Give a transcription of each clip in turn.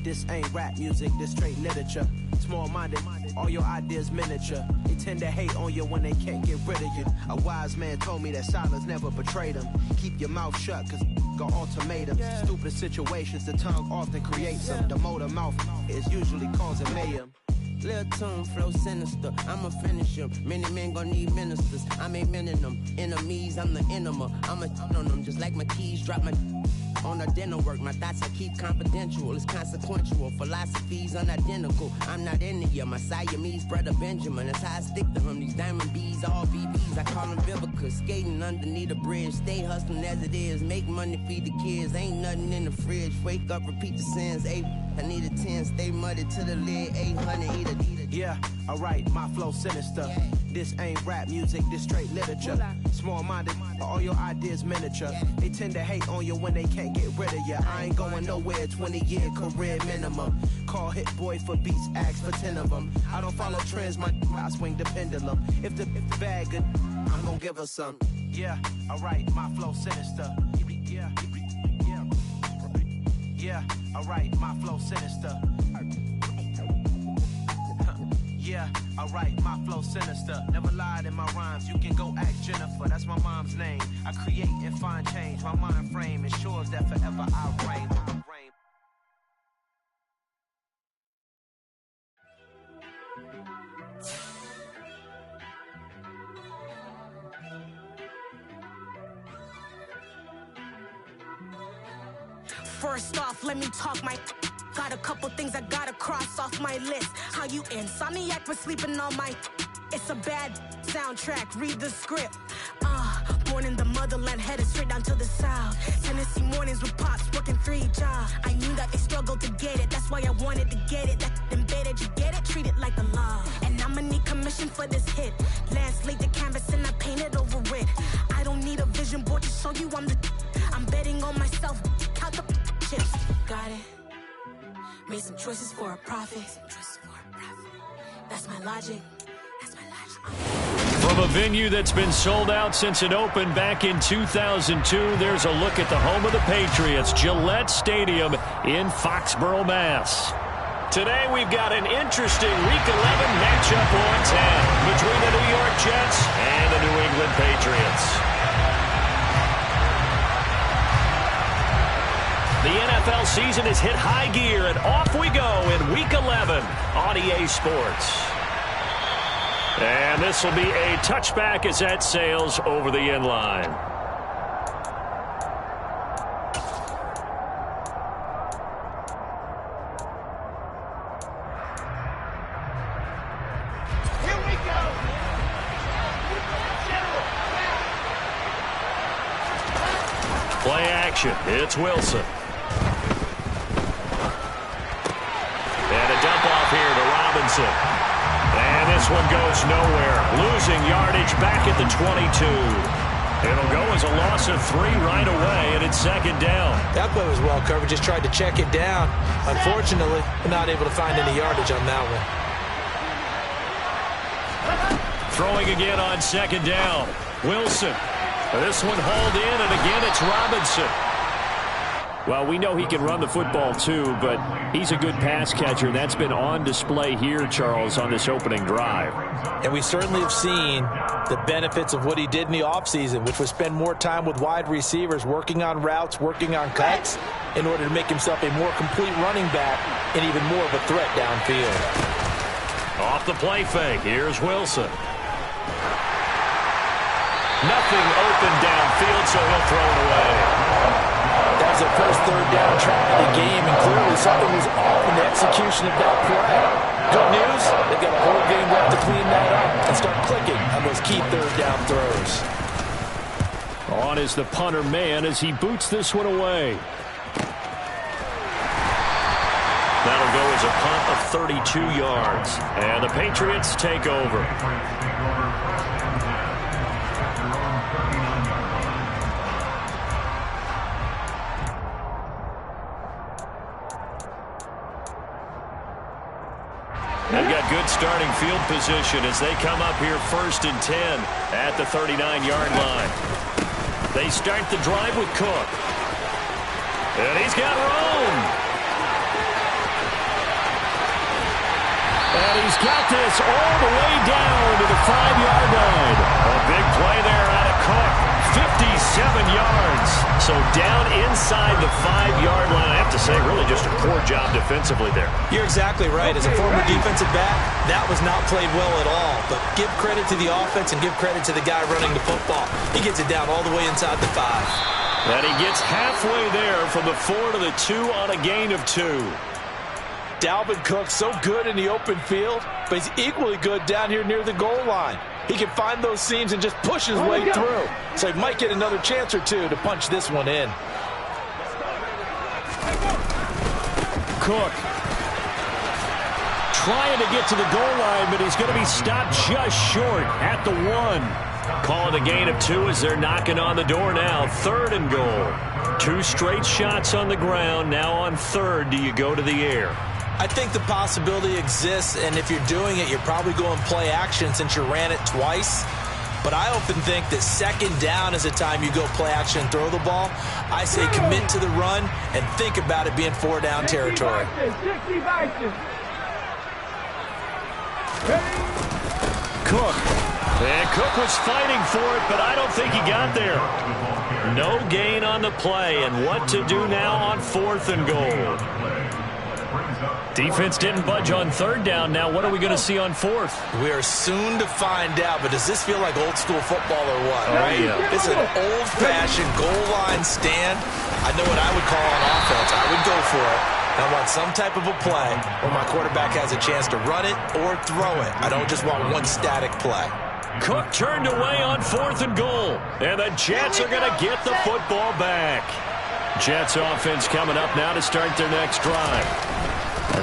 This ain't rap music, this straight literature. Small-minded, all your ideas miniature. They tend to hate on you when they can't get rid of you. A wise man told me that silence never betrayed him. Keep your mouth shut, cause got ultimatums. Stupid situations, the tongue often creates them. The motor mouth is usually causing mayhem. Lil' tune, flow sinister, I'ma finish him. Many men gon' need ministers, I'm aiming them. Enemies, I'm the enema, I'ma on them. Just like my keys, drop my on the dinner work. My thoughts I keep confidential, it's consequential. Philosophies unidentical, I'm not in it yet. My Siamese brother Benjamin, that's how I stick to him. These diamond bees, all BBs, I call them Vivica. Skating underneath the bridge, stay hustling as it is. Make money, feed the kids, ain't nothing in the fridge. Wake up, repeat the sins, I need a 10, stay muddy to the lid, 800, eat a. Yeah, alright, my flow sinister. This ain't rap music, this straight literature. Small-minded, all your ideas miniature. They tend to hate on you when they can't get rid of you. I ain't going nowhere, 20-year career minimum. Call Hit Boy for beats, ask for 10 of them. I don't follow trends, I swing the pendulum. If the bag good, I'm gonna give her some. Yeah, alright, my flow sinister. Yeah, alright, my flow sinister. Yeah, alright, my flow sinister. Never lied in my rhymes, you can go ask Jennifer, that's my mom's name. I create and find change, my mind frame ensures that forever I reign. First off, let me talk my. Got a couple things I gotta cross off my list. How you insomniac for sleeping on my. It's a bad soundtrack, read the script. Born in the motherland, headed straight down to the south. Tennessee mornings with pops, working 3 jobs. I knew that they struggled to get it, that's why I wanted to get it. That embedded, you get it, treat it like the law. And I'ma need commission for this hit. Last laid the canvas and I painted over it. I don't need a vision board to show you I'm betting on myself, count the chips. Got it. Made some choices for a profit. That's my logic. From a venue that's been sold out since it opened back in 2002, there's a look at the home of the Patriots, Gillette Stadium in Foxborough, Mass. Today we've got an interesting Week 11 matchup on 10 between the New York Jets and the New England Patriots. The NFL season has hit high gear, and off we go in Week 11 on EA Sports. And this will be a touchback as that sails over the end line. Here we go. Play action. It's Wilson. And a dump off here to Robinson. And this one goes nowhere. Losing yardage back at the 22. It'll go as a loss of 3 right away, and it's second down. That play was well covered. Just tried to check it down. Unfortunately, not able to find any yardage on that one. Throwing again on second down. Wilson. This one hauled in, and again it's Robinson. Well, we know he can run the football too, but he's a good pass catcher. That's been on display here, Charles, on this opening drive. And we certainly have seen the benefits of what he did in the offseason, which was spend more time with wide receivers, working on routes, working on cuts, in order to make himself a more complete running back and even more of a threat downfield. Off the play fake, here's Wilson. Nothing open downfield, so he'll throw it away. That was their first third down try of the game, and clearly something was off in the execution of that play. Good news, they've got a whole game left to clean that up and start clicking on those key third down throws. On is the punter man as he boots this one away. That'll go as a punt of 32 yards, and the Patriots take over. They've got good starting field position as they come up here 1st and 10 at the 39-yard line. They start the drive with Cook. And he's got room. he's got this all the way down to the 5-yard line. A big play there out of Cook. 57 yards. So down inside the 5-yard line. I have to say, really just a poor job defensively there. You're exactly right. As a former defensive back, that was not played well at all. But give credit to the offense and give credit to the guy running the football. He gets it down all the way inside the 5. And he gets halfway there from the 4 to the 2 on a gain of 2. Dalvin Cook so good in the open field, but he's equally good down here near the goal line. He can find those seams and just push his way through. So he might get another chance or two to punch this one in. Cook trying to get to the goal line, but he's going to be stopped just short at the 1. Calling a gain of 2 as they're knocking on the door now. 3rd and goal. 2 straight shots on the ground. Now on 3rd, do you go to the air? I think the possibility exists, and if you're doing it, you're probably going play action since you ran it twice. But I often think that 2nd down is the time you go play action and throw the ball. I say commit to the run and think about it being 4-down territory. Cook. And Cook was fighting for it, but I don't think he got there. No gain on the play, and what to do now on 4th and goal. Defense didn't budge on 3rd down. Now what are we going to see on 4th? We are soon to find out, but does this feel like old school football or what? Oh, yeah. It's an old-fashioned goal line stand. I know what I would call on offense. I would go for it. I want some type of a play where my quarterback has a chance to run it or throw it. I don't just want one static play. Cook turned away on 4th and goal. And the Jets are going to get the football back. Jets offense coming up now to start their next drive.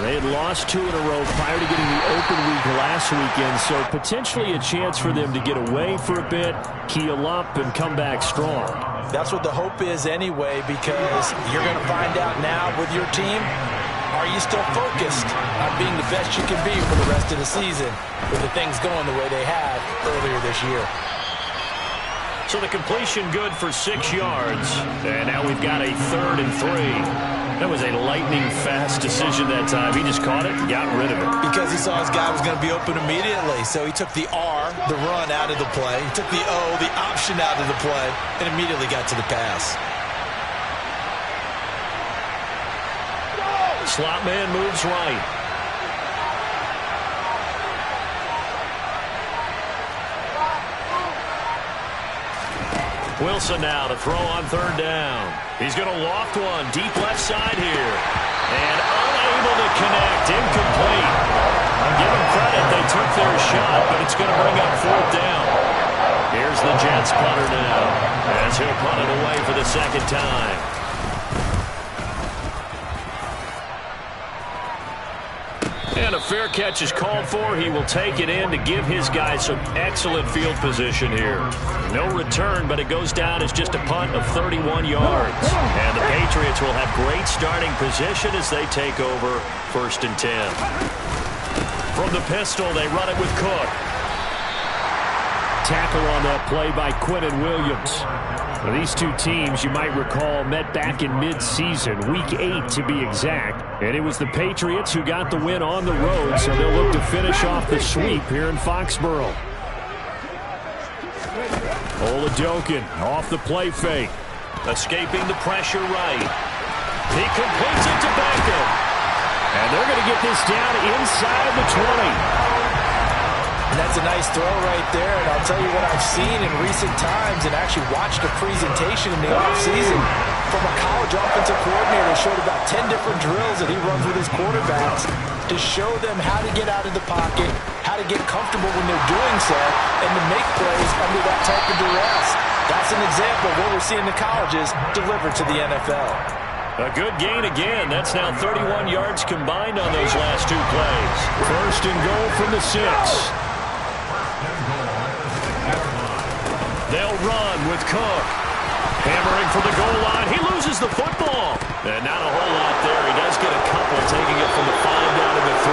They had lost 2 in a row prior to getting the open week last weekend, so potentially a chance for them to get away for a bit, keel up, and come back strong. That's what the hope is anyway, because you're going to find out now with your team, are you still focused on being the best you can be for the rest of the season with the things going the way they have earlier this year? So the completion good for 6 yards, and now we've got a 3rd and 3. That was a lightning-fast decision that time. He just caught it and got rid of it. Because he saw his guy was going to be open immediately. So he took the R, the run, out of the play. He took the O, the option, out of the play, and immediately got to the pass. Slot man moves right. Wilson now to throw on 3rd down. He's going to loft one deep left side here. And unable to connect. Incomplete. I'll give them credit. They took their shot, but it's going to bring up 4th down. Here's the Jets punter now, as he'll punt it away for the 2nd time. And a fair catch is called for. He will take it in to give his guys some excellent field position here. No return, but it goes down as just a punt of 31 yards. And the Patriots will have great starting position as they take over 1st and 10. From the pistol, they run it with Cook. Tackle on that play by Quinnen Williams. Now, these two teams, you might recall, met back in mid-season, Week 8 to be exact. And it was the Patriots who got the win on the road, so they'll look to finish off the sweep here in Foxborough. Oladokin off the play fake. Escaping the pressure right. He completes it to Beckham. And they're going to get this down inside the 20. And that's a nice throw right there. And I'll tell you what I've seen in recent times and actually watched a presentation in the offseason from a college offensive coordinator. Showed about 10 different drills that he runs with his quarterbacks to show them how to get out of the pocket, how to get comfortable when they're doing so, and to make plays under that type of duress. That's an example of what we're seeing the colleges deliver to the NFL. A good gain again. That's now 31 yards combined on those last 2 plays. 1st and goal from the 6. They'll run with Cook. Hammering for the goal line. He loses the football. And not a whole lot there. He does get a couple, taking it from the 5 down to the 3.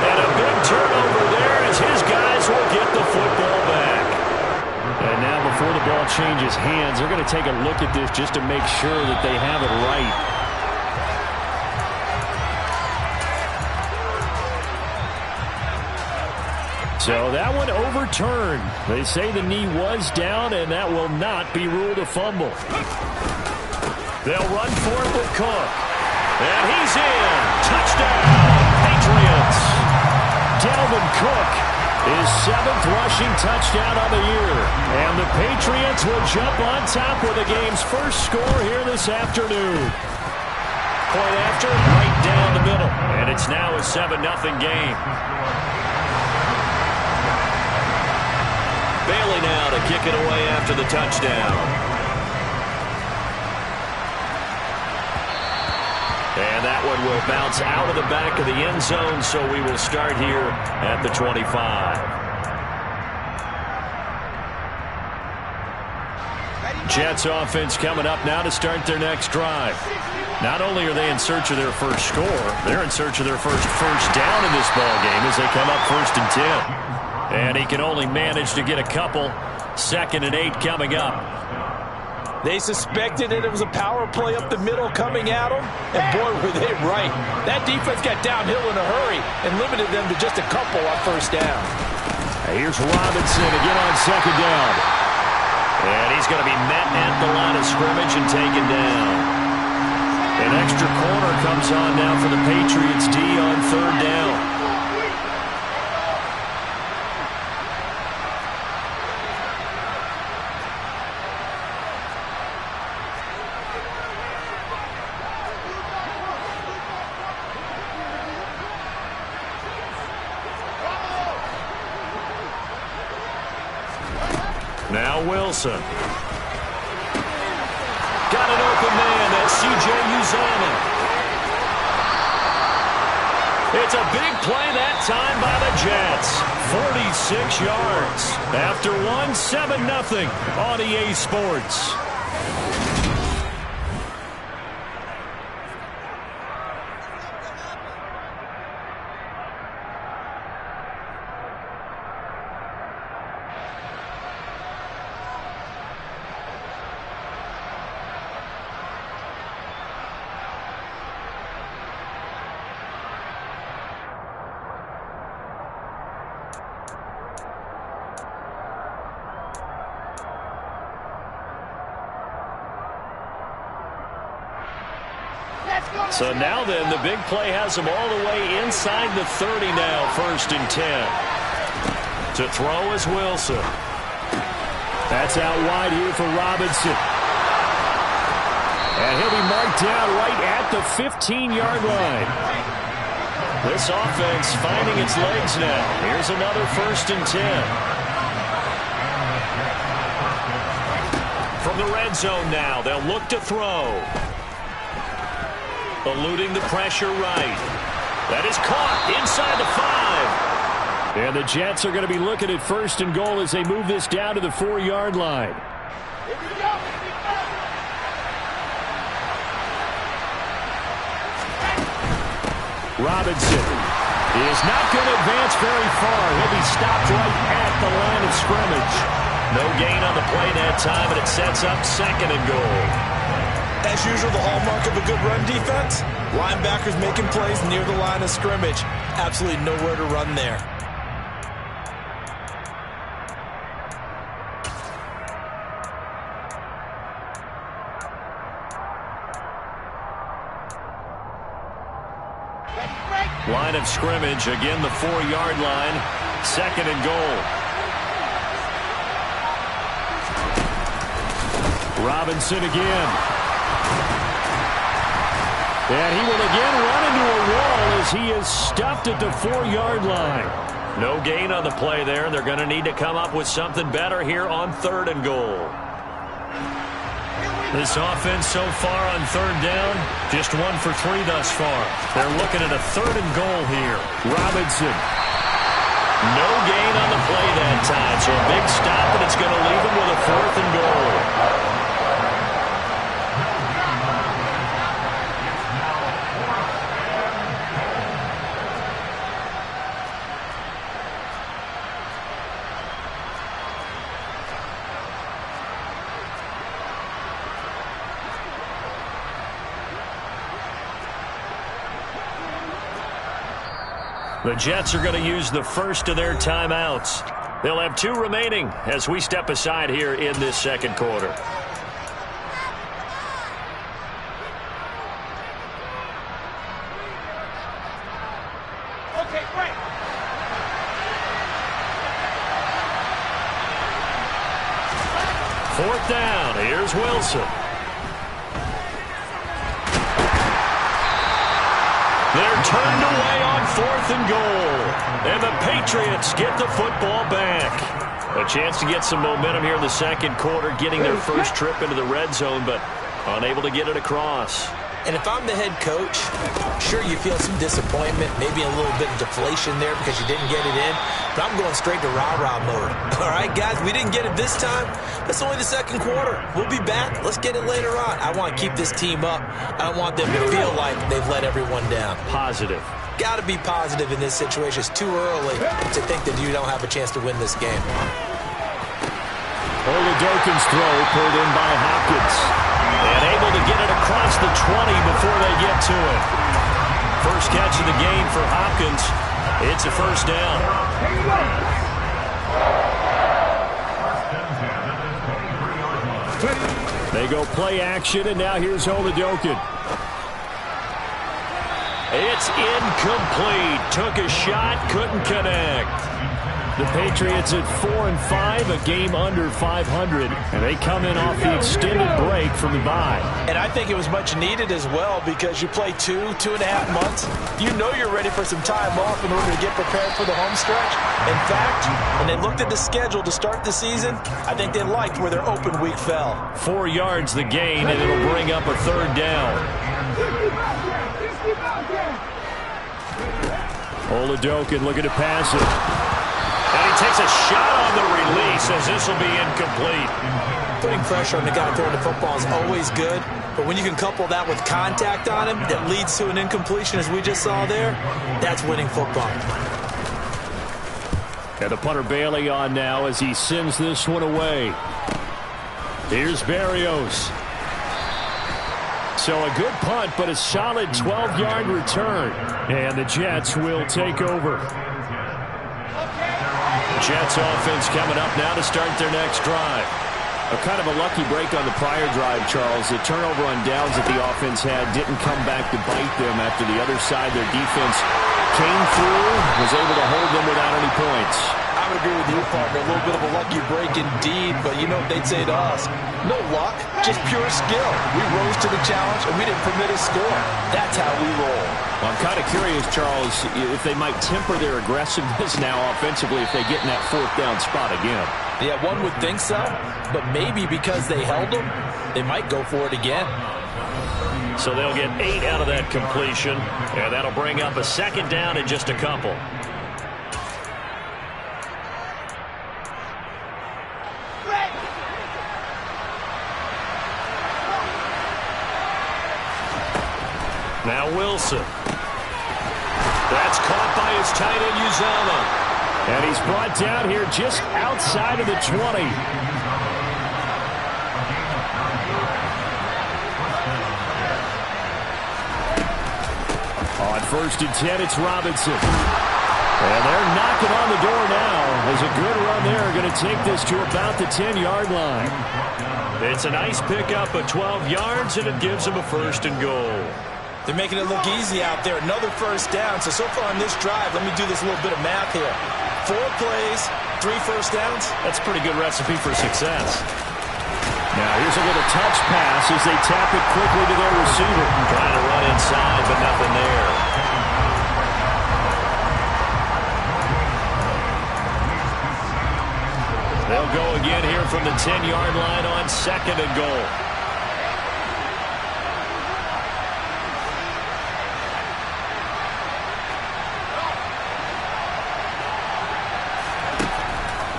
And a big turnover there as his guys will get the football back. And now before the ball changes hands, they're going to take a look at this just to make sure that they have it right. So that one overturned. They say the knee was down, and that will not be ruled a fumble. They'll run for it with Cook. And he's in. Touchdown, Patriots. Dalvin Cook, his 7th rushing touchdown of the year. And the Patriots will jump on top with the game's first score here this afternoon. Point after, right down the middle. And it's now a 7-0 game. Bailey now to kick it away after the touchdown. And that one will bounce out of the back of the end zone, so we will start here at the 25. Jets offense coming up now to start their next drive. Not only are they in search of their first score, they're in search of their first down in this ballgame as they come up 1st and 10. And he can only manage to get a couple. 2nd and 8 coming up. They suspected that it was a power play up the middle coming at them, and boy, were they right. That defense got downhill in a hurry and limited them to just a couple on 1st down. Here's Robinson again on 2nd down. And he's going to be met at the line of scrimmage and taken down. An extra corner comes on now for the Patriots D on 3rd down. Now Wilson. Got an open man. That's C.J. Uzomah. It's a big play that time by the Jets. 46 yards. After 7-0 on EA Sports. So now then, the big play has him all the way inside the 30 now, 1st and 10. To throw is Wilson. That's out wide here for Robinson. And he'll be marked down right at the 15-yard line. This offense finding its legs now. Here's another 1st and 10. From the red zone now, they'll look to throw. Eluding the pressure right. That is caught inside the 5. And the Jets are going to be looking at 1st and goal as they move this down to the 4-yard line. Robinson is not going to advance very far. He'll be stopped right at the line of scrimmage. No gain on the play that time, and it sets up 2nd and goal. As usual, the hallmark of a good run defense, linebackers making plays near the line of scrimmage. Absolutely nowhere to run there. Line of scrimmage, again the 4-yard line, 2nd and goal. Robinson again. And he will again run into a wall as he is stopped at the 4-yard line. No gain on the play there. They're going to need to come up with something better here on 3rd and goal. This offense so far on 3rd down, just 1 for 3 thus far. They're looking at a 3rd and goal here. Robinson. No gain on the play that time, so a big stop, and it's going to leave them with a 4th and goal. The Jets are going to use the first of their timeouts. They'll have 2 remaining as we step aside here in this second quarter. Okay, great. Fourth down. Here's Wilson. They're turned away on 4th and goal. And the Patriots get the football back. A chance to get some momentum here in the second quarter, getting their first trip into the red zone, but unable to get it across. And if I'm the head coach, sure, you feel some disappointment, maybe a little bit of deflation there because you didn't get it in, but I'm going straight to rah-rah mode. All right, guys, we didn't get it this time. That's only the second quarter. We'll be back. Let's get it later on. I want to keep this team up. I don't want them to feel like they've let everyone down. Positive. Got to be positive in this situation. It's too early to think that you don't have a chance to win this game. Oladokin's throw pulled in by Hopkins. And able to get it across the 20 before they get to it. First catch of the game for Hopkins. It's a first down. They go play action, and now here's Oladokin. It's incomplete. Took a shot, couldn't connect. The Patriots at 4-5, a game under 500, and they come in off the extended break from the bye. And I think it was much needed as well because you play 2.5 months. You know you're ready for some time off in order to get prepared for the home stretch. In fact, when they looked at the schedule to start the season, I think they liked where their open week fell. 4 yards the gain, and it'll bring up a third down. Oladokin looking to pass it. And he takes a shot on the release as this will be incomplete. Putting pressure on the guy throwing the football is always good, but when you can couple that with contact on him that leads to an incompletion as we just saw there, that's winning football. And the punter Bailey on now as he sends this one away. Here's Berrios. So a good punt, but a solid 12-yard return. And the Jets will take over. Jets offense coming up now to start their next drive. A kind of a lucky break on the prior drive, Charles. The turnover on downs that the offense had didn't come back to bite them after the other side. Their defense came through, was able to hold them without any points. I would agree with you, partner. A little bit of a lucky break indeed, but you know what they'd say to us? No luck, just pure skill. We rose to the challenge, and we didn't permit a score. That's how we roll. Well, I'm kind of curious, Charles, if they might temper their aggressiveness now offensively if they get in that 4th down spot again. Yeah, one would think so, but maybe because they held them, they might go for it again. So they'll get 8 out of that completion, and that'll bring up a second down in just a couple. Now Wilson. That's caught by his tight end, Uzama. And he's brought down here just outside of the 20. On 1st and 10, it's Robinson. And they're knocking on the door now. There's a good run there. Going to take this to about the 10-yard line. It's a nice pickup of 12 yards, and it gives them a 1st and goal. They're making it look easy out there. Another first down. So far on this drive, let me do this little bit of math here. 4 plays, 3 first downs. That's a pretty good recipe for success. Now here's a little touch pass as they tap it quickly to their receiver. Trying to run inside, but nothing there. They'll go again here from the 10-yard line on 2nd and goal.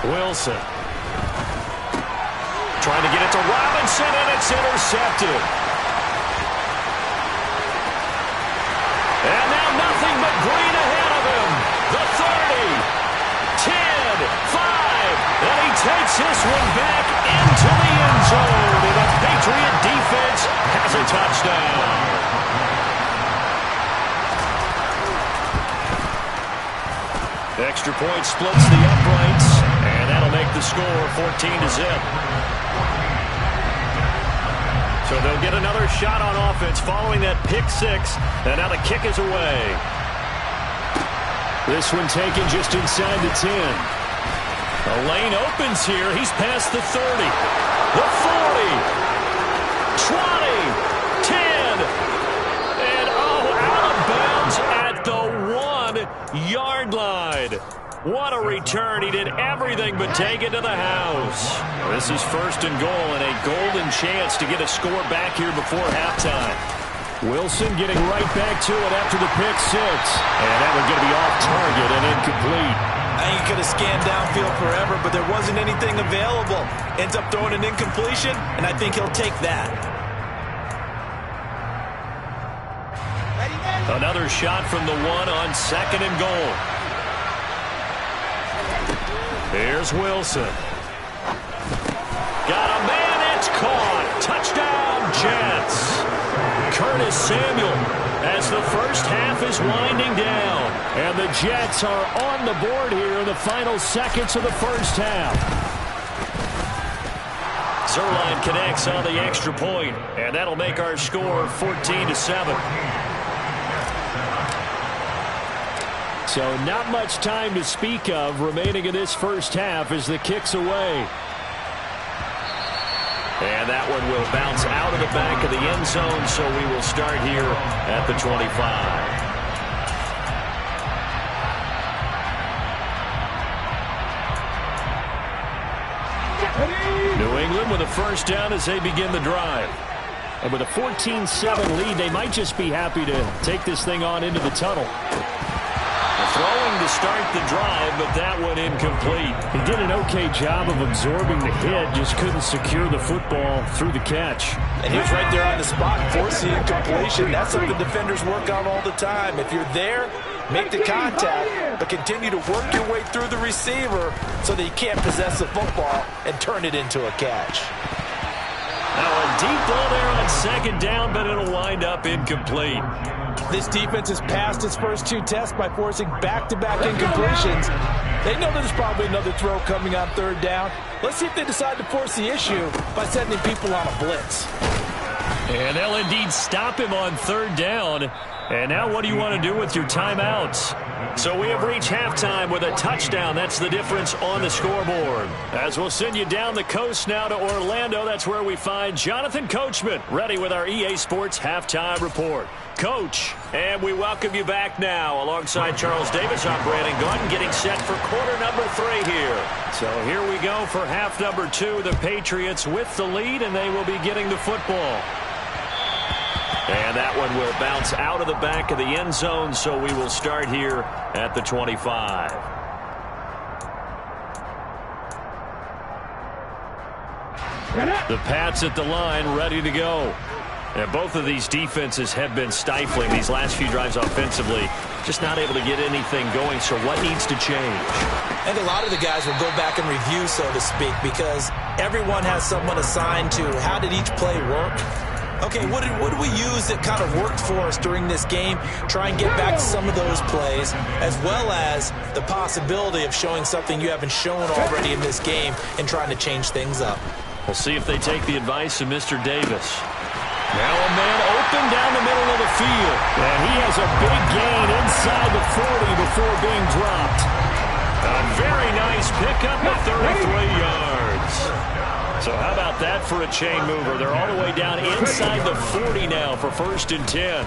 Wilson. Trying to get it to Robinson, and it's intercepted. And now nothing but green ahead of him. The 30, 10, 5, and he takes this one back into the end zone. And the Patriot defense has a touchdown. Extra point splits the uprights, and that'll make the score 14-zip. So they'll get another shot on offense following that pick six, and now the kick is away. This one taken just inside the 10. The lane opens here. He's past the 30, the 40, 20, 10, and out of bounds at the 1-yard line. What a return. He did everything but take it to the house. This is 1st and goal and a golden chance to get a score back here before halftime. Wilson getting right back to it after the pick six. And that one going to be off target and incomplete. I think he could have scanned downfield forever, but there wasn't anything available. Ends up throwing an incompletion, and I think he'll take that. Another shot from the 1 on 2nd and goal. Here's Wilson. Got a man, it's caught. Touchdown, Jets. Curtis Samuel as the first half is winding down. And the Jets are on the board here in the final seconds of the first half. Zerline connects on the extra point, and that'll make our score 14-7. So not much time to speak of remaining in this first half as the kick's away. And that one will bounce out of the back of the end zone, so we will start here at the 25. New England with a first down as they begin the drive. And with a 14-7 lead, they might just be happy to take this thing on into the tunnel. Throwing to start the drive, but that one incomplete. He did an okay job of absorbing the hit, just couldn't secure the football through the catch. And he was right there on the spot, forcing incompletion. That's something defenders work on all the time. If you're there, make the contact, but continue to work your way through the receiver so that you can't possess the football and turn it into a catch. Now a deep ball there on 2nd down, but it'll wind up incomplete. This defense has passed its first 2 tests by forcing back-to-back incompletions. They know there's probably another throw coming on 3rd down. Let's see if they decide to force the issue by sending people on a blitz. And they'll indeed stop him on 3rd down. And now what do you want to do with your timeouts? So we have reached halftime with a touchdown. That's the difference on the scoreboard. As we'll send you down the coast now to Orlando, that's where we find Jonathan Coachman, ready with our EA Sports Halftime Report. Coach, and we welcome you back now. Alongside Charles Davis, I'm Brandon Gordon, getting set for quarter number 3 here. So here we go for half number 2. The Patriots with the lead, and they will be getting the football. And that one will bounce out of the back of the end zone, so we will start here at the 25. The Pats at the line, ready to go. And both of these defenses have been stifling these last few drives offensively. Just not able to get anything going, so what needs to change? I think a lot of the guys will go back and review, so to speak, because everyone has someone assigned to how did each play work. Okay, what did we use that kind of worked for us during this game? Try and get back to some of those plays, as well as the possibility of showing something you haven't shown already in this game and trying to change things up. We'll see if they take the advice of Mr. Davis. Now a man open down the middle of the field. And he has a big gain inside the 40 before being dropped. A very nice pickup of 33 yards. So how about that for a chain mover? They're all the way down inside the 40 now for 1st and 10.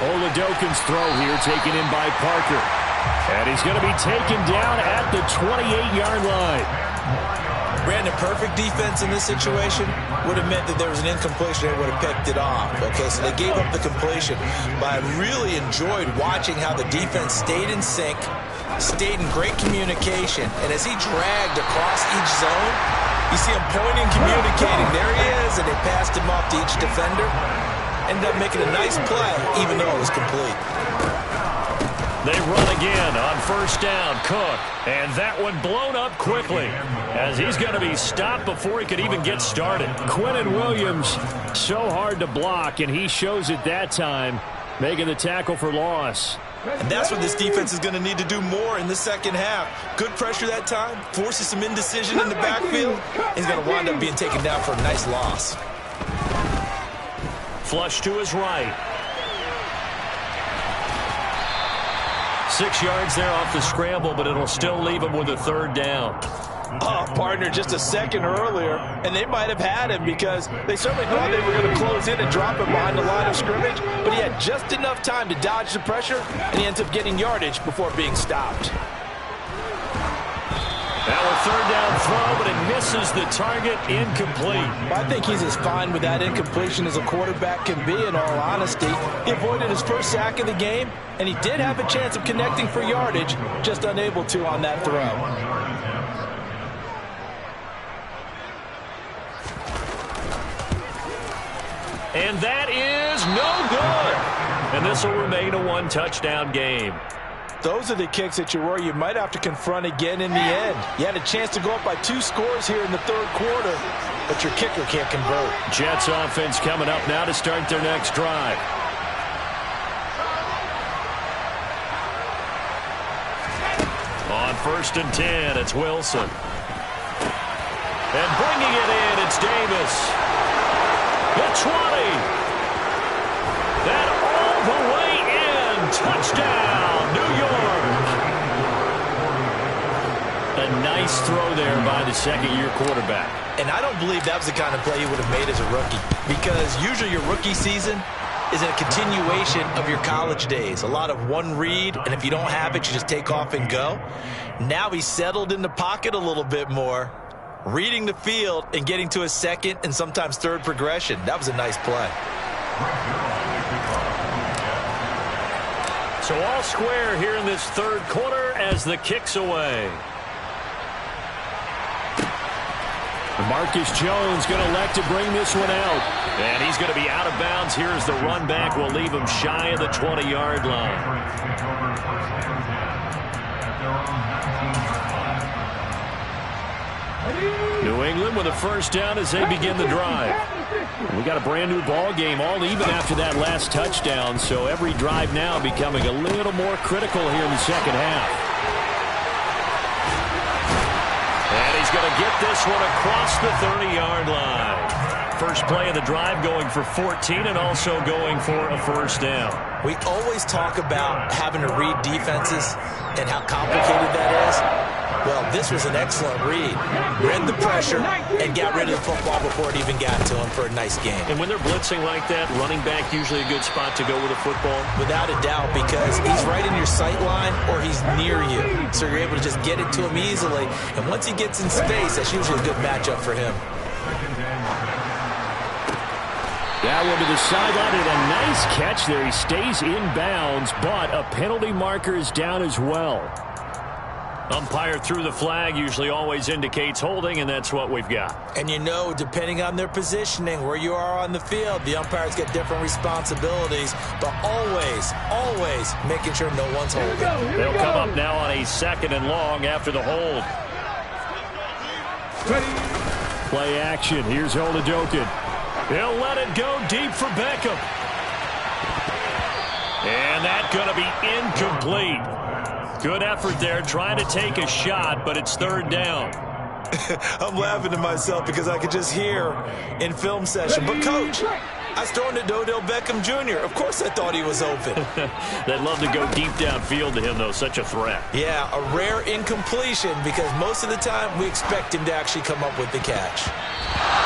Oladokin's throw here taken in by Parker. And he's going to be taken down at the 28-yard line. Brandon, perfect defense in this situation would have meant that there was an incompletion. They would have picked it off. Okay, so they gave up the completion. But I really enjoyed watching how the defense stayed in sync, stayed in great communication, and as he dragged across each zone, you see him pointing, communicating. There he is, and they passed him off to each defender. Ended up making a nice play, even though it was complete. They run again on 1st down. Cook, and that one blown up quickly as he's going to be stopped before he could even get started. Quinnen Williams, so hard to block, and he shows it that time, making the tackle for loss. And that's what this defense is going to need to do more in the second half. Good pressure that time, forces some indecision in the backfield. He's going to wind up being taken down for a nice loss. Flush to his right. 6 yards there off the scramble, but it'll still leave him with a third down. Oh, partner, just a second earlier, and they might have had him because they certainly thought they were going to close in and drop him behind the line of scrimmage, but he had just enough time to dodge the pressure, and he ends up getting yardage before being stopped. Now a third down throw, but it misses the target, incomplete. I think he's as fine with that incompletion as a quarterback can be, in all honesty. He avoided his first sack of the game, and he did have a chance of connecting for yardage, just unable to on that throw. And that is no good. And this will remain a one-touchdown game. Those are the kicks that you worry you might have to confront again in the end. You had a chance to go up by 2 scores here in the third quarter, but your kicker can't convert. Jets offense coming up now to start their next drive. On 1st and 10, it's Wilson. And bringing it in, it's Davis. The 20. That all the way in. Touchdown, New York. A nice throw there by the second-year quarterback. And I don't believe that was the kind of play he would have made as a rookie, because usually your rookie season is a continuation of your college days. A lot of one read, and if you don't have it, you just take off and go. Now he's settled in the pocket a little bit more, reading the field and getting to a second and sometimes third progression. That was a nice play. So all square here in this third quarter as the kick's away. Marcus Jones going to elect to bring this one out. And he's going to be out of bounds here as the run back will leave him shy of the 20-yard line. New England with a first down as they begin the drive. We got a brand new ball game, all even after that last touchdown, so every drive now becoming a little more critical here in the second half. And he's going to get this one across the 30-yard line. First play of the drive going for 14 and also going for a first down. We always talk about having to read defenses and how complicated that is. Well, this was an excellent read. Read the pressure and got rid of the football before it even got to him for a nice game. And when they're blitzing like that, running back usually a good spot to go with a football? Without a doubt, because he's right in your sight line or he's near you. So you're able to just get it to him easily. And once he gets in space, that's usually a good matchup for him. That one to the sideline and a nice catch there. He stays in bounds, but a penalty marker is down as well. Umpire threw the flag, usually always indicates holding, and that's what we've got. And you know, depending on their positioning, where you are on the field, the umpires get different responsibilities, but always, always making sure no one's holding. They'll come up now on a 2nd and long after the hold. Play action. Here's Oladokin. He'll let it go deep for Beckham. And that's going to be incomplete. Good effort there, trying to take a shot, but it's third down. I'm laughing to myself because I could just hear in film session, but Coach, I was throwing to Odell Beckham Jr. Of course I thought he was open. They'd love to go deep downfield to him, though. Such a threat. Yeah, a rare incompletion because most of the time we expect him to actually come up with the catch.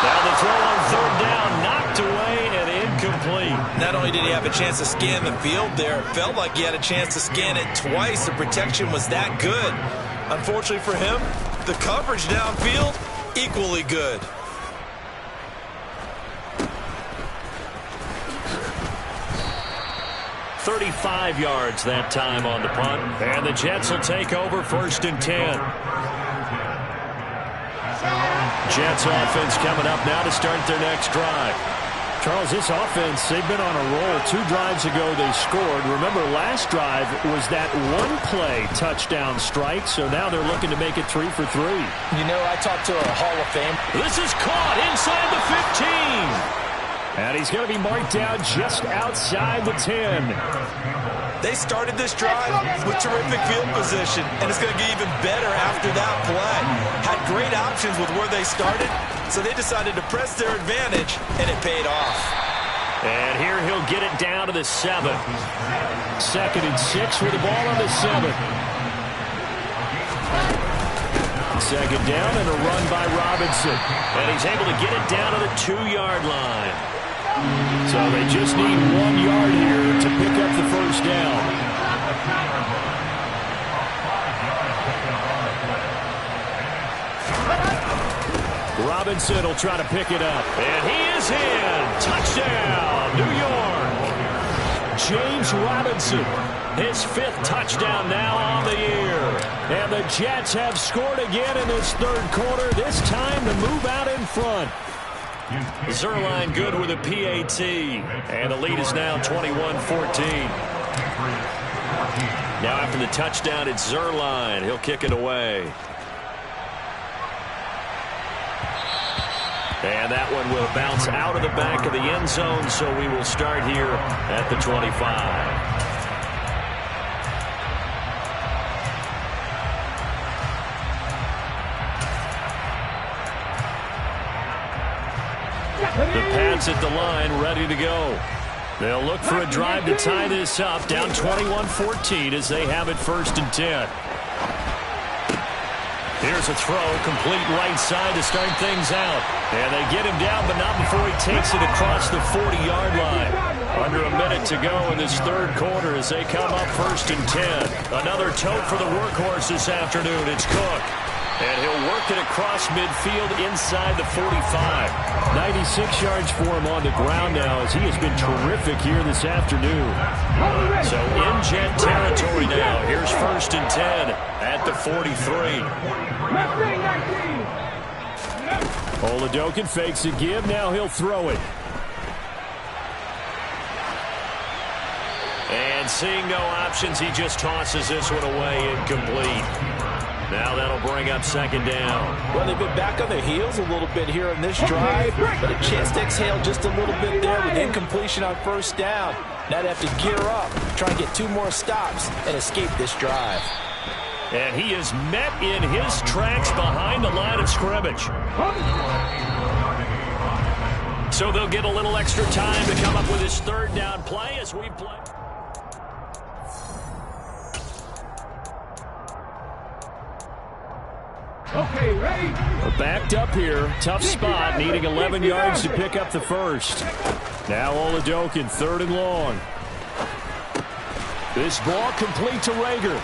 Now the throw on third down, knocked away and incomplete. Not only did he have a chance to scan the field there, it felt like he had a chance to scan it twice. The protection was that good. Unfortunately for him, the coverage downfield, equally good. $35 yards that time on the punt. And the Jets will take over 1st and 10. Jets offense coming up now to start their next drive. Charles, this offense, they've been on a roll. 2 drives ago they scored. Remember, last drive was that one-play touchdown strike, so now they're looking to make it 3 for 3. You know, I talked to a Hall of Fame. This is caught inside the 15. And he's going to be marked down just outside the 10. They started this drive with terrific field position, and it's going to get even better after that play. Had great options with where they started, so they decided to press their advantage, and it paid off. And here he'll get it down to the 7. 2nd and 6 with the ball on the 7. 2nd down and a run by Robinson. And he's able to get it down to the 2-yard line. So they just need 1 yard here to pick up the first down. Robinson will try to pick it up. And he is in. Touchdown, New York. James Robinson, his 5th touchdown now on the year. And the Jets have scored again in this 3rd quarter, this time to move out in front. Zerline good with a PAT. And the lead is now 21-14. Now after the touchdown, it's Zerline. He'll kick it away. And that one will bounce out of the back of the end zone, so we will start here at the 25. The Pats at the line, ready to go. They'll look for a drive to tie this up, down 21-14 as they have it 1st and 10. Here's a throw, complete right side to start things out. And they get him down, but not before he takes it across the 40-yard line. Under a minute to go in this 3rd quarter as they come up 1st and 10. Another tote for the workhorse this afternoon. It's Cook. And he'll work it across midfield inside the 45. 96 yards for him on the ground now as he has been terrific here this afternoon. So in Jet territory now. Here's 1st and 10 at the 43. Oladokin fakes a give. Now he'll throw it. And seeing no options, he just tosses this one away, incomplete. Now that'll bring up 2nd down. Well, they've been back on their heels a little bit here in this drive, but a chance to exhale just a little bit there with incompletion on 1st down. Now they have to gear up, try and get 2 more stops and escape this drive. And he is met in his tracks behind the line of scrimmage. So they'll get a little extra time to come up with his 3rd down play as we play. Okay, ready? Backed up here. Tough spot, needing 11 yards to pick up the 1st. Now Oladokin, 3rd and long. This ball complete to Rager.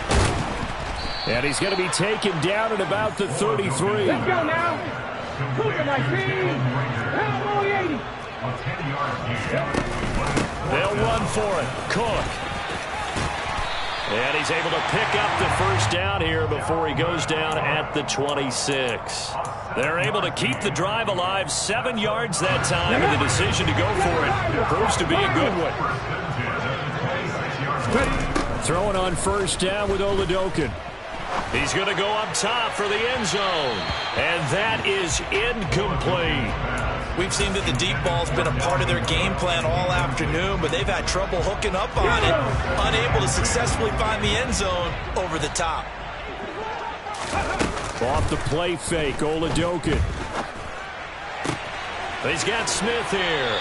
And he's going to be taken down at about the 33. Let's go now. Look at my team. Elbow 80. They'll run for it. Cook. And he's able to pick up the 1st down here before he goes down at the 26. They're able to keep the drive alive, 7 yards that time, and the decision to go for it proves to be a good one. Throwing on 1st down with Oladokin. He's going to go up top for the end zone, and that is incomplete. We've seen that the deep ball's been a part of their game plan all afternoon, but they've had trouble hooking up on it, unable to successfully find the end zone over the top. Off the play fake, Oladokin. He's got Smith here,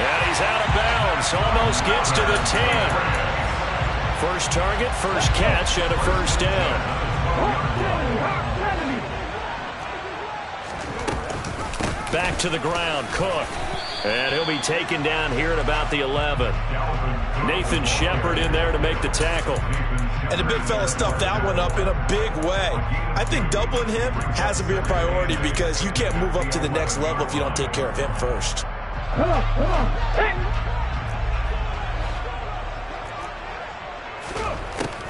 and he's out of bounds, almost gets to the 10. First target, first catch, and a 1st down. Back to the ground, Cook. And he'll be taken down here at about the 11. Nathan Shepard in there to make the tackle. And the big fella stuffed that one up in a big way. I think doubling him has to be a priority because you can't move up to the next level if you don't take care of him first.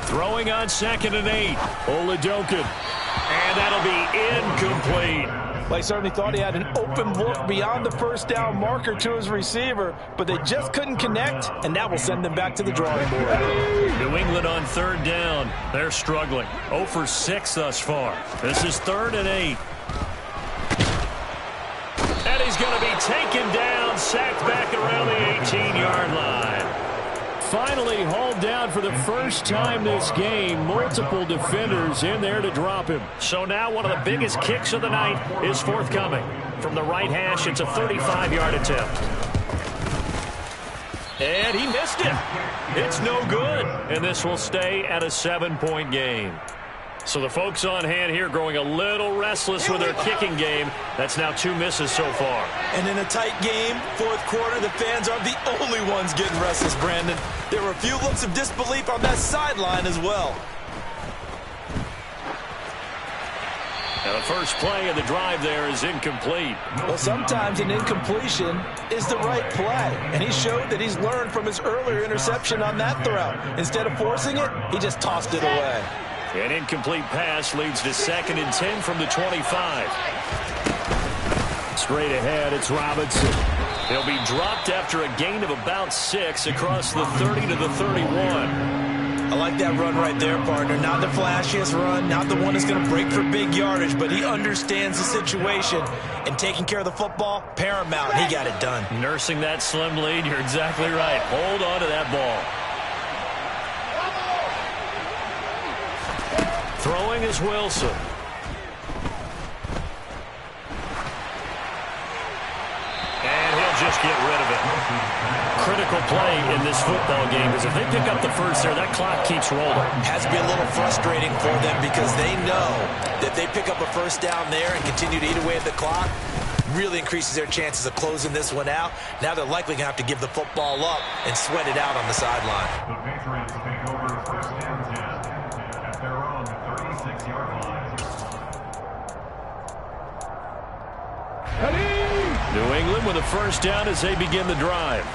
Throwing on 2nd and 8. Oladokin. And that'll be incomplete. Well, he certainly thought he had an open look beyond the 1st down marker to his receiver, but they just couldn't connect, and that will send them back to the drawing board. New England on 3rd down. They're struggling. 0 for 6 thus far. This is 3rd and 8. And he's going to be taken down, sacked back around the 18-yard line. finally hauled down for the first time this game. Multiple defenders in there to drop him. So now one of the biggest kicks of the night is forthcoming. From the right hash, it's a 35-yard attempt. And he missed it. It's no good. And this will stay at a 7-point game. So the folks on hand here growing a little restless with their kicking game. That's now 2 misses so far. And in a tight game, fourth quarter, the fans are the only ones getting restless, Brandon. There were a few looks of disbelief on that sideline as well. And the first play of the drive there is incomplete. Well, sometimes an incompletion is the right play. And he showed that he's learned from his earlier interception on that throw. Instead of forcing it, he just tossed it away. An incomplete pass leads to 2nd and 10 from the 25. Straight ahead, it's Robinson. He'll be dropped after a gain of about 6 across the 30 to the 31. I like that run right there, partner. Not the flashiest run, not the one that's going to break for big yardage, but he understands the situation. And taking care of the football, paramount. He got it done. Nursing that slim lead, you're exactly right. Hold on to that ball. Throwing is Wilson. And he'll just get rid of it. Critical play in this football game because if they pick up the first there, that clock keeps rolling. Has to be a little frustrating for them because they know that they pick up a first down there and continue to eat away at the clock, really increases their chances of closing this one out. Now they're likely going to have to give the football up and sweat it out on the sideline. The Patriots take over first and 10 at their own 36-yard line. New England with a first down as they begin the drive.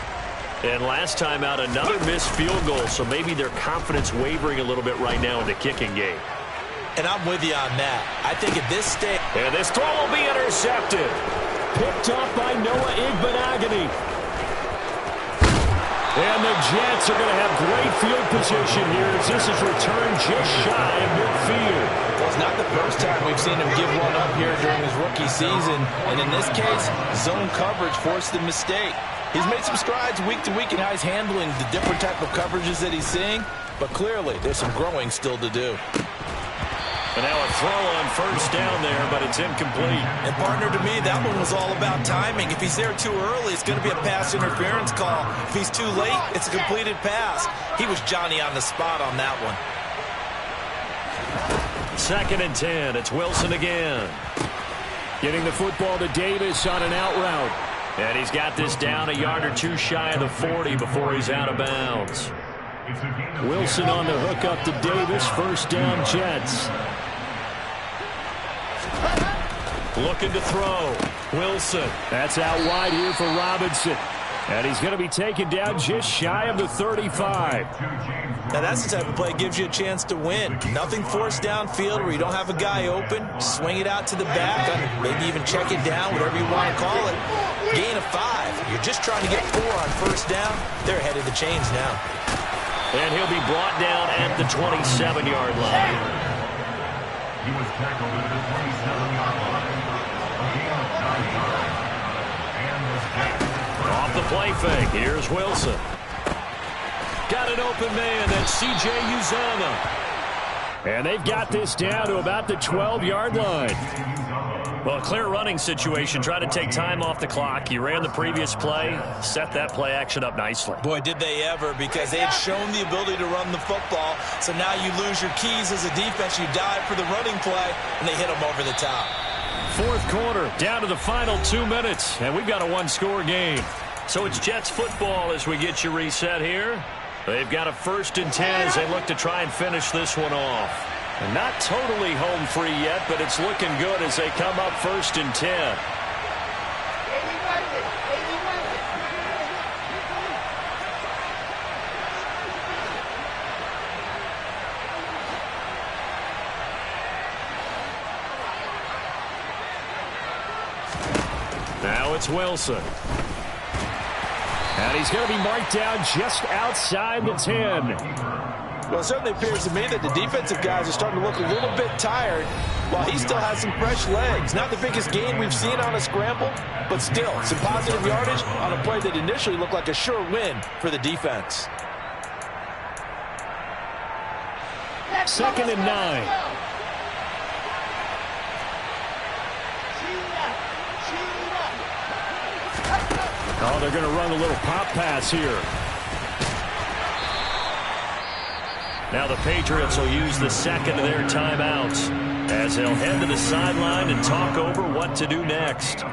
And last time out, another missed field goal, so maybe their confidence wavering a little bit right now in the kicking game. And I'm with you on that. I think at this stage... And this throw will be intercepted. Picked off by Noah Igbenogany. And the Jets are going to have great field position here as this is returned just shy of midfield. Well, it's not the first time we've seen him give one up here during his rookie season. And in this case, zone coverage forced the mistake. He's made some strides week to week in how he's handling the different type of coverages that he's seeing. But clearly, there's some growing still to do. And now a throw on first down there, but it's incomplete. And partner, to me, that one was all about timing. If he's there too early, it's going to be a pass interference call. If he's too late, it's a completed pass. He was Johnny on the spot on that one. 2nd and 10. It's Wilson again. Getting the football to Davis on an out route. And he's got this down a yard or two shy of the 40 before he's out of bounds. Wilson on the hook up to Davis. First down, Jets. Looking to throw. Wilson. That's out wide here for Robinson. And he's going to be taken down just shy of the 35. Now that's the type of play that gives you a chance to win. Nothing forced downfield where you don't have a guy open. Swing it out to the back, maybe even check it down, whatever you want to call it. Gain of 5. You're just trying to get 4 on first down. They're ahead of the chains now. And he'll be brought down at the 27-yard line. He was tackled at the 27-yard line. A gain of 9 yards. And this back. Off the play fake, here's Wilson. Got an open man, that's C.J. Uzomah. And they've got this down to about the 12-yard line. Well, a clear running situation. Try to take time off the clock. You ran the previous play, set that play action up nicely. Boy, did they ever, because they had shown the ability to run the football. So now you lose your keys as a defense. You dive for the running play, and they hit them over the top. Fourth quarter, down to the final 2 minutes, and we've got a one-score game. So it's Jets football as we get you reset here. They've got a 1st and 10 as they look to try and finish this one off. And not totally home free yet, but it's looking good as they come up 1st and 10. Now it's Wilson. And he's going to be marked down just outside the 10. Well, it certainly appears to me that the defensive guys are starting to look a little bit tired while he still has some fresh legs. Not the biggest gain we've seen on a scramble, but still some positive yardage on a play that initially looked like a sure win for the defense. 2nd and 9. Oh, they're going to run a little pop pass here. Now the Patriots will use the second of their timeouts as they'll head to the sideline and talk over what to do next.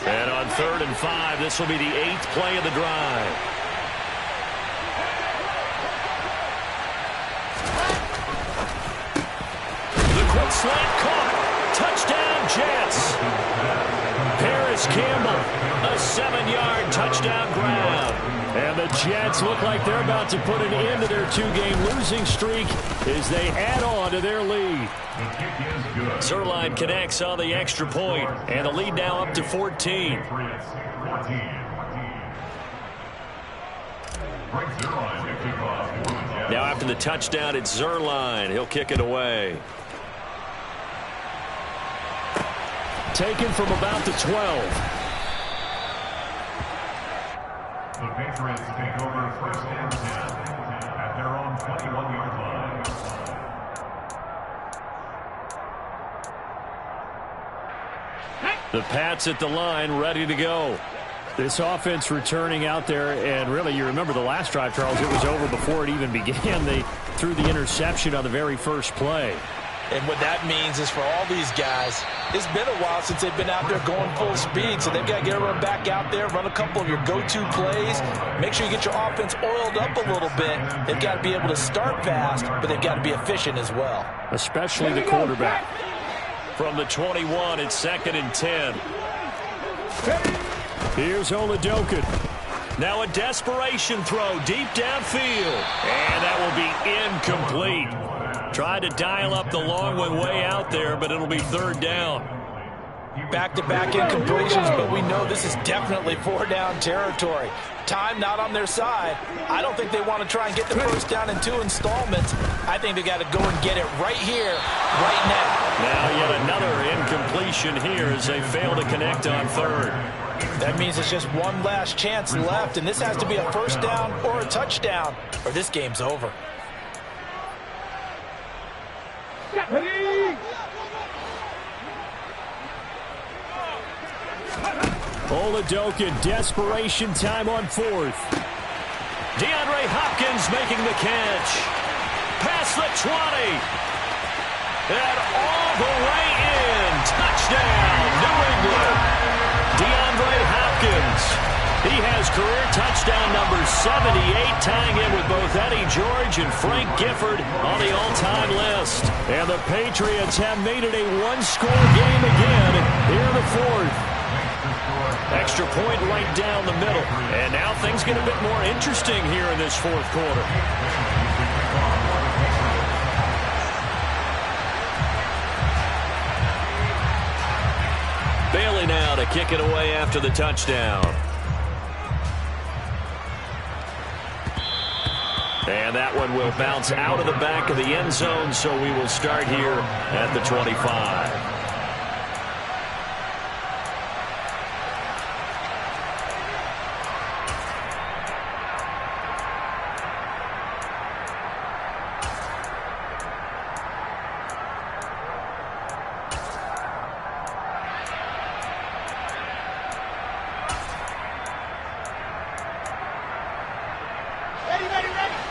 And on 3rd and 5, this will be the 8th play of the drive. The quick slant caught. Touchdown, Jets. Paris Campbell, a 7-yard touchdown grab. And the Jets look like they're about to put an end to their 2-game losing streak as they add on to their lead. Zerline connects on the extra point, and the lead now up to 14. Now after the touchdown, it's Zerline. He'll kick it away. Taken from about the 12. The Patriots take over 1st and 10 at their own 21-yard line. The Pats at the line, ready to go. This offense returning out there, and really, you remember the last drive, Charles, it was over before it even began. They threw the interception on the very first play. And what that means is for all these guys, it's been a while since they've been out there going full speed, so they've got to get everyone back out there, run a couple of your go-to plays, make sure you get your offense oiled up a little bit. They've got to be able to start fast, but they've got to be efficient as well. Especially the quarterback. From the 21, it's 2nd and 10. Here's Oladokin. Now a desperation throw deep downfield. And that will be incomplete. Tried to dial up the long one way out there, but it'll be 3rd down. Back-to-back incompletions, but we know this is definitely 4-down territory. Time not on their side. I don't think they want to try and get the first down in 2 installments. I think they got to go and get it right here, right now. Now yet another incompletion here as they fail to connect on 3rd. That means it's just one last chance left, and this has to be a first down or a touchdown, or this game's over. Oladokin, desperation time on 4th. DeAndre Hopkins making the catch. Past the 20. And all the way in. Touchdown, New England. DeAndre Hopkins. He has career touchdown number 78, tying in with both Eddie George and Frank Gifford on the all-time list. And the Patriots have made it a one-score game again here in the 4th. Extra point right down the middle. And now things get a bit more interesting here in this 4th quarter. Bailey now to kick it away after the touchdown. And that one will bounce out of the back of the end zone, so we will start here at the 25.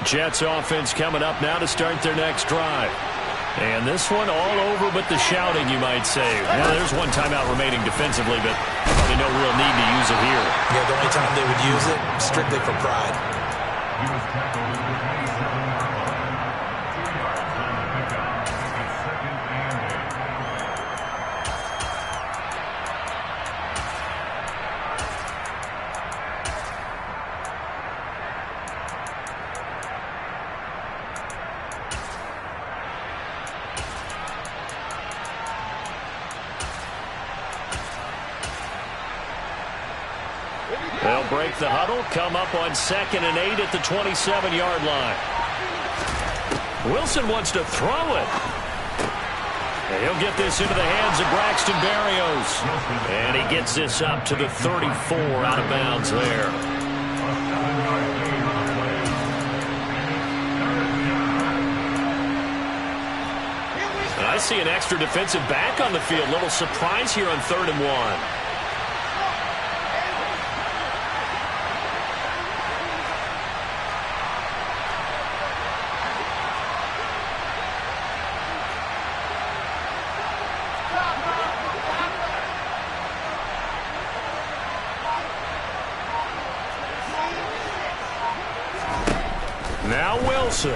Jets offense coming up now to start their next drive. And this one all over but the shouting, you might say. Now, there's one timeout remaining defensively, but probably no real need to use it here. Yeah, the only time they would use it, strictly for pride. He was tackled at the 27-yard line. 2 yards on the pickup. It's 2nd and 8. They'll break the huddle, come up on 2nd and 8 at the 27-yard line. Wilson wants to throw it. He'll get this into the hands of Braxton Berrios. And he gets this up to the 34 out of bounds there. I see an extra defensive back on the field. Little surprise here on 3rd and 1. Now Wilson.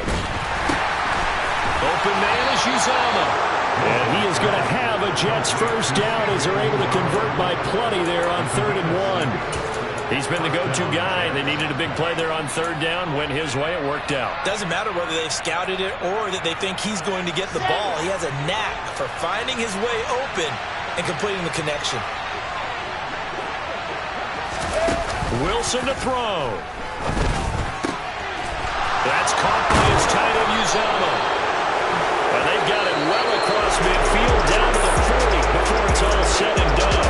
Open man is Uzomah. And he is going to have a Jets first down as they're able to convert by plenty there on 3rd and 1. He's been the go-to guy. They needed a big play there on 3rd down. Went his way. It worked out. Doesn't matter whether they've scouted it or that they think he's going to get the ball. He has a knack for finding his way open and completing the connection. Wilson to throw. That's caught by his tight end Uzomah. And they've got it well across midfield down to the 40 before it's all said and done.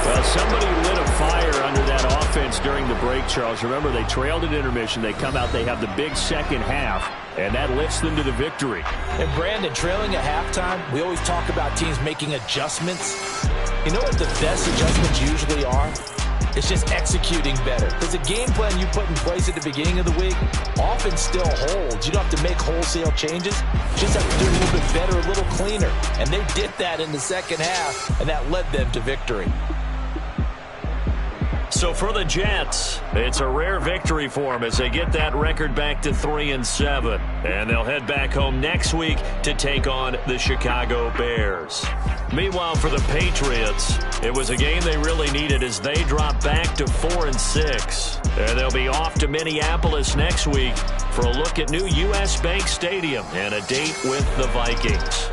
Well, somebody lit a fire under that offense during the break, Charles. Remember, they trailed at intermission. They come out, they have the big second half, and that lifts them to the victory. And Brandon, trailing at halftime, we always talk about teams making adjustments. You know what the best adjustments usually are? It's just executing better. Because the game plan you put in place at the beginning of the week often still holds. You don't have to make wholesale changes. You just have to do a little bit better, a little cleaner. And they did that in the second half, and that led them to victory. So for the Jets, it's a rare victory for them as they get that record back to 3-7. And they'll head back home next week to take on the Chicago Bears. Meanwhile, for the Patriots, it was a game they really needed as they drop back to 4-6. And they'll be off to Minneapolis next week for a look at new U.S. Bank Stadium and a date with the Vikings.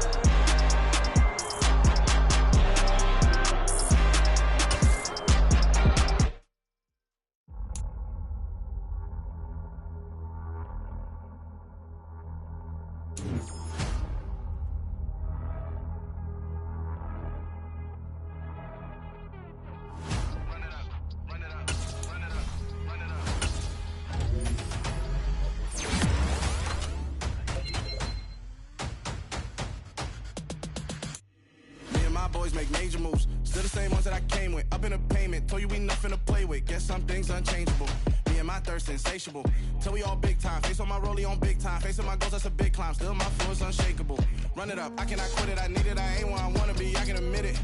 Boys make major moves, still the same ones that I came with. Up in a payment, told you we nothing to play with. Guess some things unchangeable. Me and my thirst insatiable. Till we all big time. Face on my rollie on big time. Facing my goals, that's a big climb. Still my flow is unshakable. Run it up, I cannot quit it. I need it, I ain't where I wanna be. I can admit it.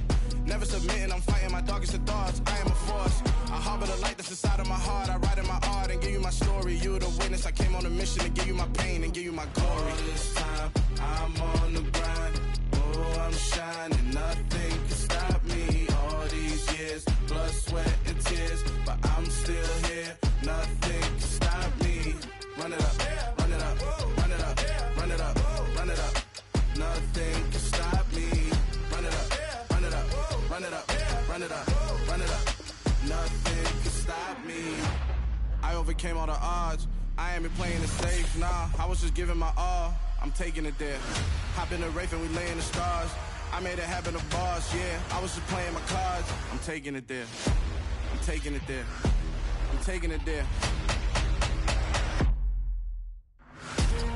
Never submitting, I'm fighting my darkest of thoughts. I am a force. I harbor the light that's inside of my heart. I write in my art and give you my story. You the witness. I came on a mission to give you my pain and give you my glory. All this time, I'm on the grind. Oh, I'm shining. Nothing can stop me. All these years, blood, sweat, and tears. But I'm still here. Nothing can stop me. Run it up, run it up, run it up, run it up, run it up. Nothing can stop me. Run it up, run it up, run it up, run it up, run it up. Nothing can stop me. I overcame all the odds. I ain't been playing it safe, nah. I was just giving my all. I'm taking it there. Hop in the Wraith and we lay in the stars. I made it happen to bars, yeah. I was just playing my cards. I'm taking it there. I'm taking it there. I'm taking it there.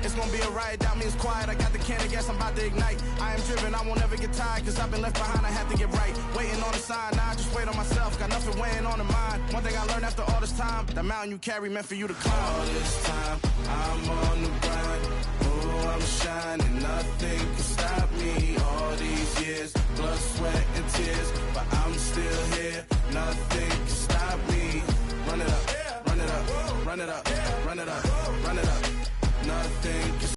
It's gonna be a riot, doubt me it's quiet. I got the can of gas, I'm about to ignite. I am driven, I won't ever get tired. Cause I've been left behind, I have to get right. Waiting on the sign, now I just wait on myself. Got nothing weighing on the mind. One thing I learned after all this time, that mountain you carry meant for you to climb. All this time, I'm on the grind. Oh, I'm shining, nothing can stop me. All these years, blood, sweat, and tears. But I'm still here, nothing can stop me. Run it up, run it up, run it up, run it up, run it up. Nothing can